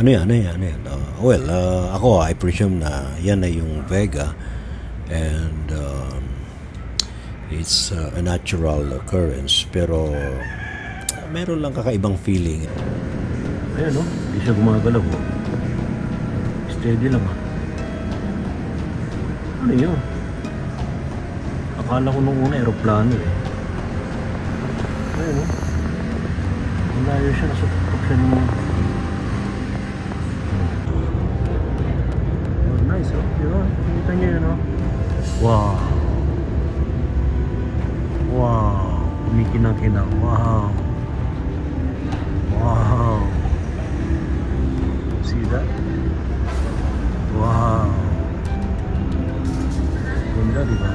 Ano yan? Ako, I presume na yan ay yung Vega, and it's a natural occurrence, pero meron lang kakaibang feeling. Ayan, no? Hindi siya gumagalaw. Steady lang, ha? Ano yun? Akala ko nung una aeroplano, eh. Ayan, no? Malayo siya. Nasa tuktok siya nung... Oh, nice, oh. Diba? Kita niyo yun, oh. Wow. Wow. Kumikinang-kinang. Wow. Wow. See that? Wow. Ganda, diba?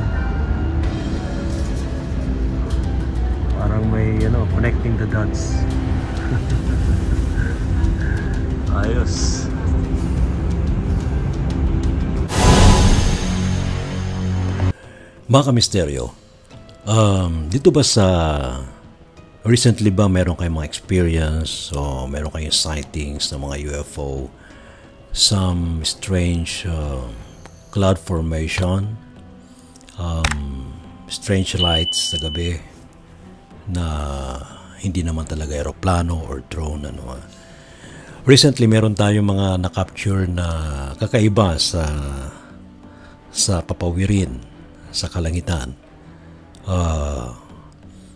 Parang may, connecting the dots. Ayos. Mga misteryo, dito ba sa recently ba meron kayong mga experience o meron kayong sightings ng mga UFO, some strange cloud formation, strange lights sa gabi na hindi naman talaga aeroplano or drone, Recently meron tayong mga na-capture na kakaiba sa papawirin sa kalangitan.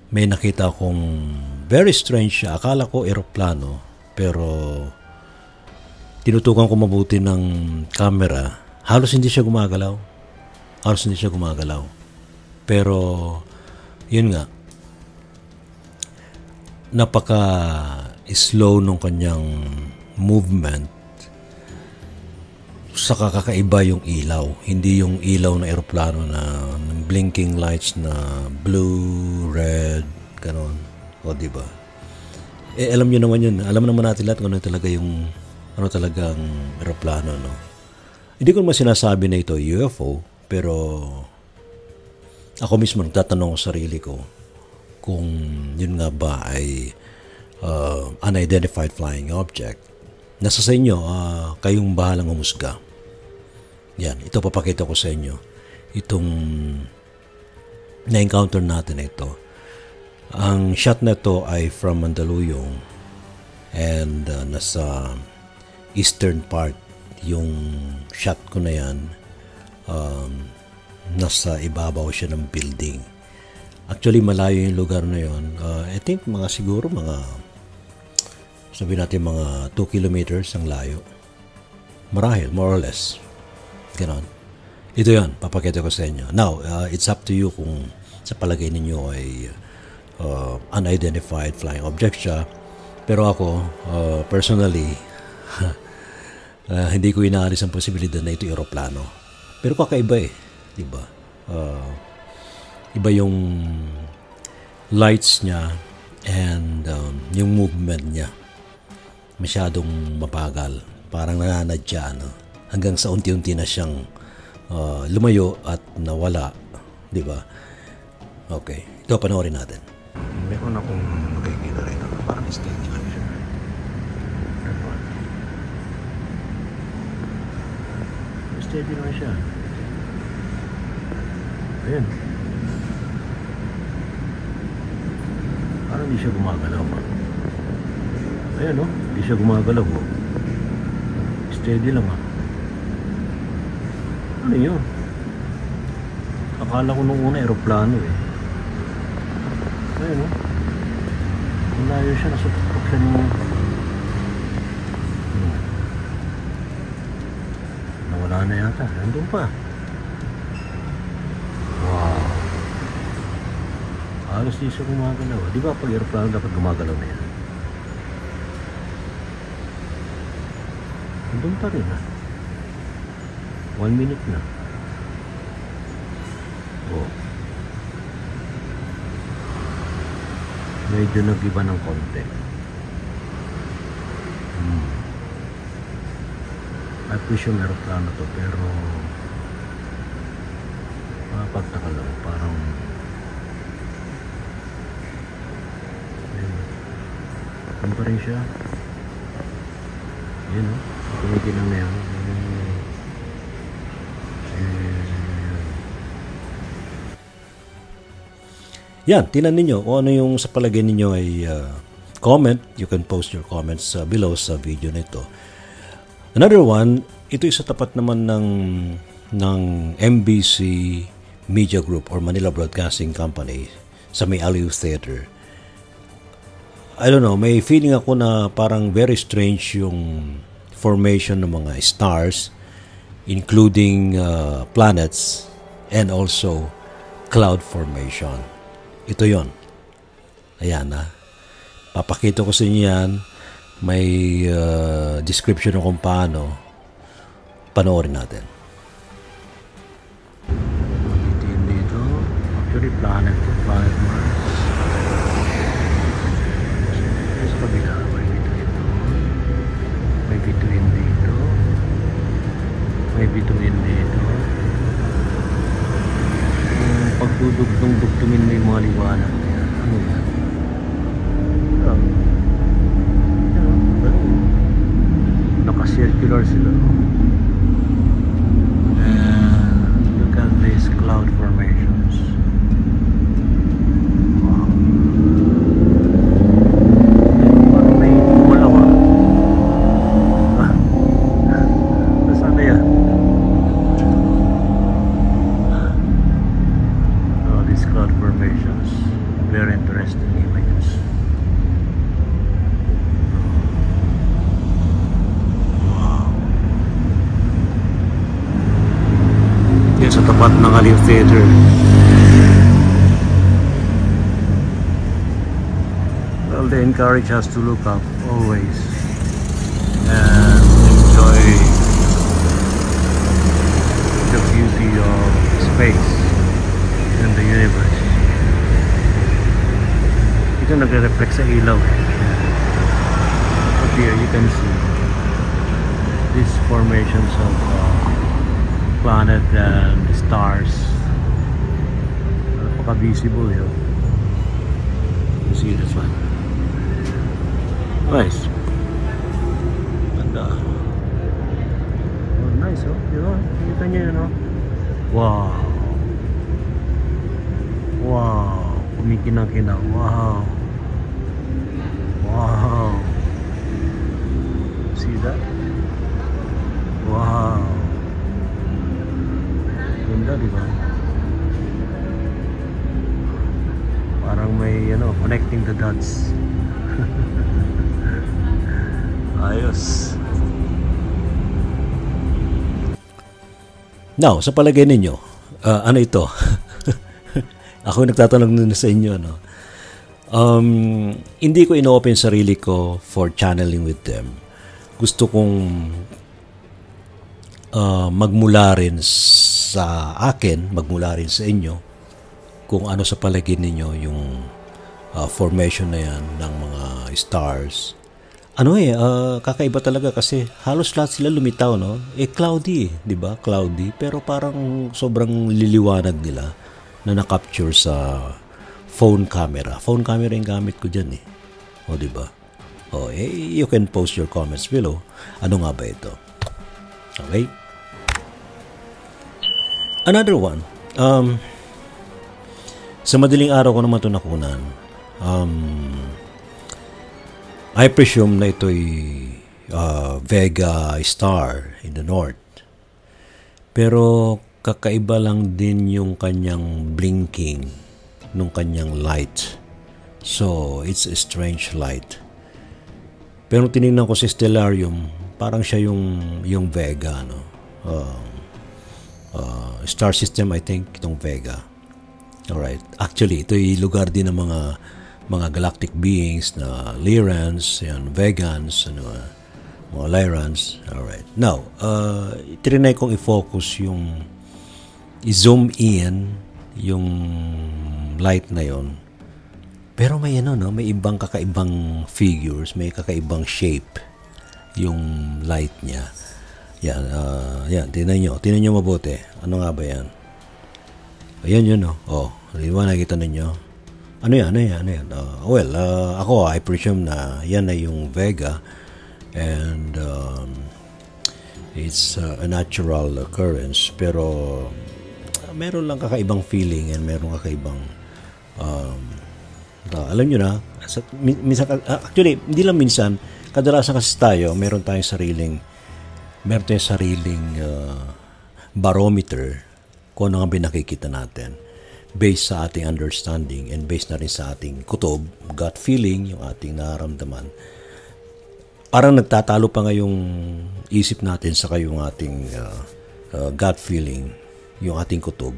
May nakita akong very strange siya. Akala ko aeroplano, pero tinutukan ko mabuti ng camera. Halos hindi siya gumagalaw. Pero yun nga, napaka slow nung kanyang movement. Saka kakaiba yung ilaw. Hindi yung ilaw na aeroplano na blinking lights na blue, red, ganon. O, diba? Alam nyo naman yun. Alam naman natin lahat kung ano talagang aeroplano, no? Hindi ko naman sinasabi na ito UFO, pero ako mismo nagtatanong sa sarili ko kung yun nga ba ay unidentified flying object. Nasa sa inyo, kayong bahalang humusga. Yan, ito papakita ko sa inyo. Itong na-encounter natin ito. Ang shot na ito ay from Mandaluyong, and nasa eastern part yung shot ko na yan. Nasa ibabaw siya ng building. Actually, malayo yung lugar na yun. I think siguro sabihin natin mga 2 kilometers ang layo. Marahil, more or less. Ganon. Ito yan, papakita ko sa inyo. Now, it's up to you kung sa palagay ninyo ay unidentified flying object siya. Pero ako, personally, hindi ko inaalis ang posibilidad na ito aeroplano. Pero kakaiba eh. Diba? Iba yung lights niya and yung movement niya. Masyadong mabagal. Parang nananadya, hanggang sa unti-unti na siyang lumayo at nawala. Diba? Okay. Ito, panoorin natin. Meron akong makikita rin. Parang steady lang siya. Steady lang siya. Ayan. Parang hindi siya gumagalaw. Ayan, no? Hindi siya gumagalaw. Steady lang, ha? Ano yun? Akala ko nung una aeroplano, eh. Ayan, no? Malayo siya. Nasa tuktok siya nung... Nawala na yata. Nandun pa. Wow. Halos di siya gumagalaw. Di ba pag aeroplano dapat gumagalaw na yan? Nandun pa rin, ha? 1 minute na. Oh. Medyo nag-iba ng konti. I wish yung aeroplano to, pero pagtaka lang, parang ayun, ano pa rin siya, Yun o. Tumikilang na yan. Yan, tinan ninyo kung ano yung sa palagay ninyo ay comment. You can post your comments below sa video nito. Another one, ito sa tapat naman ng MBC Media Group or Manila Broadcasting Company sa may Aliw Theater. I don't know, may feeling ako na parang very strange yung formation ng mga stars, including planets and also cloud formation. Ito yon. Ayan na. Papakita ko sa inyo yan. May description kung paano. Panoorin natin. Dito. Actually, planet Mars. Sa kabila, may bituin dito. May bituin dito. May bituin dito. Pagdudugtong-dugtungin mo yung mga liwanag na yan. Ano yan? Naka-circular sila. And look at these cloud formations. Wow. Parang may kumulaw ah. Nasaan na yan? These cloud formations, very interesting images. Wow. Yan sa tapat ng Aliw Theater. Well, they encourage us to look up always and enjoy the beauty of space in the universe. Ito nagre-reflect sa ilaw. But here you can see these formations of planet and stars. Napaka-visible yun. You see this one? Nice. Ganda. Oh, nice oh. Yun, kita nyo yun oh. Wow. Wow, kumikinang-kinang. Wow. Wow. See that? Wow. Ganda, di ba? Parang may, connecting the dots. Ayos. Now, sa palagay ninyo, ano ito? Ako nagtatanong na sa inyo, no? Hindi ko ino-open sarili ko for channeling with them. Gusto kong magmula rin sa akin, magmula rin sa inyo, kung ano sa palagay ninyo yung formation na yan ng mga stars. Kakaiba talaga kasi halos lahat sila lumitaw, no? Cloudy, di ba? Cloudy, pero parang sobrang liliwanag nila na na-capture sa phone camera. Phone camera yung gamit ko dyan eh. O, diba? O, you can post your comments below. Ano nga ba ito? Okay? Another one. Sa madaling araw ko naman ito nakunan. I presume na ito'y Vega star in the north. Pero kakaiba lang din yung kanyang blinking nung kanyang light. So, it's a strange light. Pero tinignan ko si Stellarium, parang siya yung Vega, no? Star system, I think, itong Vega. Alright. Actually, ito'y lugar din ng mga galactic beings na Lyrans, Vegans, mga Lyrans. Alright. Now, trinay kong i-focus i-zoom in yung light na yon. Pero may may ibang kakaibang figures, may kakaibang shape yung light niya. Yan, tingnan nyo mabuti. Ano nga ba yan? Ayan yun, no? Oh, di ba nakita ninyo? Ano yan? Ako, I presume na yan na yung Vega. and it's a natural occurrence, pero meron lang kakaibang feeling and meron kakaibang alam nyo na, minsan, actually, hindi lang minsan, kadalasan kasi tayo, meron tayong sariling barometer kung ano nga binakikita natin based sa ating understanding and based na rin sa ating kutob, gut feeling, yung ating nararamdaman. Parang nagtatalo pa nga yung isip natin sa yung ating gut feeling, yung ating kutob.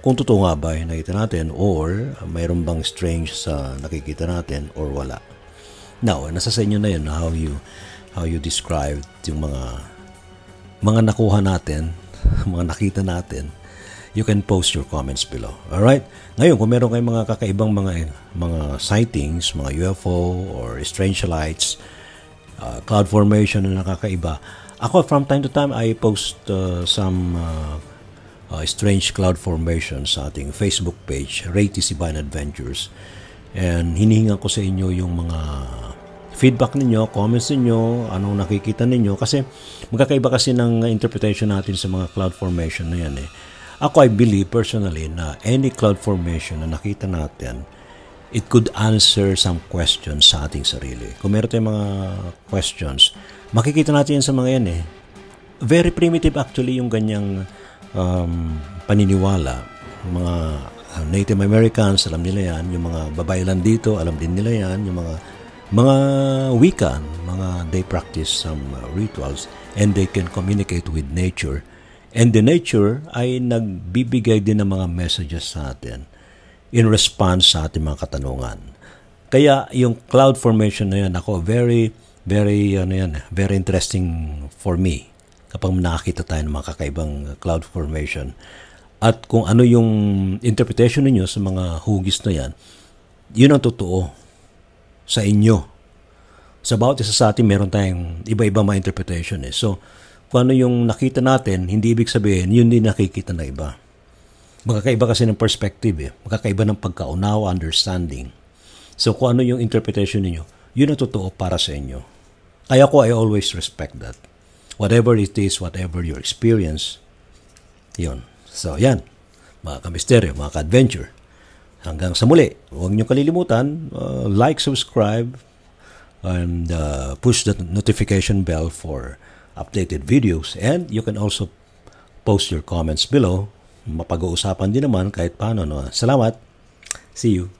Kung totoo nga ba yung nakita natin or mayroon bang strange sa nakikita natin or wala. Now, nasa sa inyo na yun how you describe yung mga nakuha natin, mga nakita natin. You can post your comments below. Alright? Ngayon, kung meron kayong mga kakaibang mga sightings, mga UFO or strange lights, cloud formation na nakakaiba, ako from time to time, I post some strange cloud formation sa ating Facebook page, Ray T. Sibayan Adventures. And hinihingan ko sa inyo yung mga feedback ninyo, comments ninyo, anong nakikita ninyo. Kasi magkakaiba kasi ng interpretation natin sa mga cloud formation na yan eh. Ako, I believe personally na any cloud formation na nakita natin, it could answer some questions sa ating sarili. Kung meron tayong mga questions, makikita natin yan sa mga yan eh. Very primitive actually yung ganyang paniniwala. Mga Native Americans, alam nila yan. Yung mga babaylan dito, alam din nila yan. Yung mga Wiccan, they practice some rituals and they can communicate with nature. And the nature ay nagbibigay din ng mga messages sa atin in response sa ating mga katanungan. Kaya yung cloud formation na yan, ako very interesting for me kapag nakakita tayo ng mga kakaibang cloud formation. At kung ano yung interpretation niyo sa mga hugis na yan, yun ang totoo sa inyo. Sa bawat isa sa atin, meron tayong iba-iba mga interpretation eh. So, kung ano yung nakita natin, hindi ibig sabihin, yun din nakikita na iba. Magkakaiba kasi ng perspective eh. Magkakaiba ng pagkaunawa, understanding. So, kung ano yung interpretation niyo, yun ang totoo para sa inyo. Kaya ko, I always respect that. Whatever it is, whatever your experience, yun. So, yan. Mga ka-misteryo, mga ka-adventure. Hanggang sa muli, huwag niyo kalilimutan, like, subscribe, and push the notification bell for updated videos. And you can also post your comments below. Mapag-uusapan din naman kahit paano. No? Salamat. See you.